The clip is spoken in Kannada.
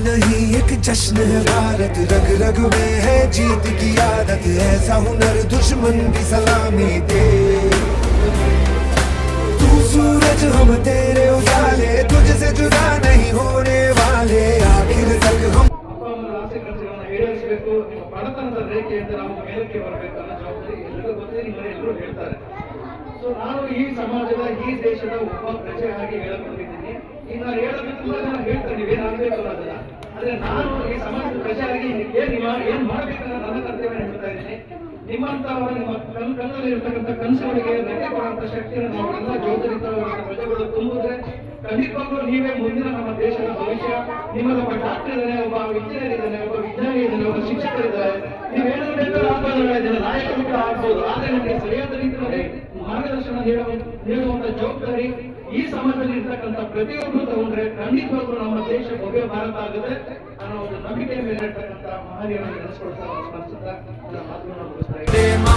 नहीं एक जश्न है भारत, रग रग में है जीत की आदत, ऐसा हुनर दुश्मन की सलामी दे। तू सूरज हम तेरे उजाले, तुझसे जुदा नहीं होने वाले, आखिर तक हम ಆಸೆ ಕನಸುಗಳನ್ನು ಈಡೇರಿಸಬೇಕು. ನಿಮ್ಮ ಬಡತನದ ರೇಖೆಯಿಂದ ನಾವು ಮೇಲಕ್ಕೆ ಬರಬೇಕು ಅನ್ನೋ ಜವಾಬ್ದಾರಿ ಎಲ್ಲರಿಗೂ ಗೊತ್ತಿದೆ, ನಿಮ್ಮಲ್ಲಿ ಎಲ್ಲರೂ ಹೇಳ್ತಾರೆ. ಸೊ ನಾನು ಈ ಸಮಾಜದ ಈ ದೇಶದ ಒಬ್ಬ ಪ್ರಜೆಯಾಗಿ ಹೇಳಕೊಂಡಿದ್ದೀನಿ. ಈಗ ನಾನು ಹೇಳಬೇಕು ಜನ ಹೇಳ್ತಾರೆ ನೀವೇನಾಗಬೇಕು ಅನ್ನೋದನ್ನ, ಆದ್ರೆ ನಾನು ಈ ಸಮಾಜದ ಪ್ರಜೆಯಾಗಿ ಏನ್ ಮಾಡ್ಬೇಕನ್ನ ನನ್ನ ಕರ್ತವ್ಯ ಹೇಳ್ತಾ ಇದ್ದೀನಿ. ನಿಮ್ಮಂತವರ ನಿಮ್ಮ ಕಣ್ಣಲ್ಲಿ ಇರ್ತಕ್ಕಂಥ ಕನಸುಗಳಿಗೆ ರೆಕ್ಕೆ ಕೊಡುವಂತ ಶಕ್ತಿಯನ್ನು ನಾವೆಲ್ಲ ಜವಾಬ್ದಾರಿಯುತವಾದ ಪ್ರಜೆಗಳು ತುಂಬಿದ್ರೆ ಖಂಡಿತವಾಗ್ಲೂ ನೀವೇ ಮುಂದಿನ ನಮ್ಮ ದೇಶದ ಭವಿಷ್ಯ. ನಿಮ್ಮಲ್ಲಿ ಒಬ್ಬ ಡಾಕ್ಟರ್ ಇದ್ದಾನೆ, ಒಬ್ಬ ಇಂಜಿನಿಯರ್ ಇದ್ದಾನೆ, ಒಬ್ಬ ವಿಜ್ಞಾನಿ ಇದ್ದಾನೆ, ಒಬ್ಬ ಶಿಕ್ಷಕರಿದ್ದಾರೆ. ನೀವೇನಾದ್ರೂ ಬೇಕಾದ್ರೂ ಆಗ್ಬೋದು, ನಾಯಕರು ಕೂಡ ಆಗ್ಬೋದು. ಆದ್ರೆ ನಿಮಗೆ ಸರಿಯಾದ ರೀತಿಯಲ್ಲಿ ಮಾರ್ಗದರ್ಶನ ನೀಡುವಂತ ಜವಾಬ್ದಾರಿ ಈ ಸಮಾಜದಲ್ಲಿ ಇರ್ತಕ್ಕಂಥ ಪ್ರತಿಯೊಬ್ಬರು ತಗೊಂಡ್ರೆ ಖಂಡಿತವಾಗ್ಲೂ ನಮ್ಮ ದೇಶ ಭವ್ಯ ಭಾರತ ಆಗುತ್ತೆ ಅನ್ನೋ ಒಂದು ನಂಬಿಕೆ ಮೇಲೆ ಇರ್ತಕ್ಕಂಥ ಮಹನೀಯರನ್ನು ನೆನೆಸ್ಕೊಳ್ತಾ ಸ್ಮರಿಸುತ್ತಾ ಮಾತುಗಳನ್ನು ಮುಗಿಸ್ತಾ ಇದ್ದೇನೆ.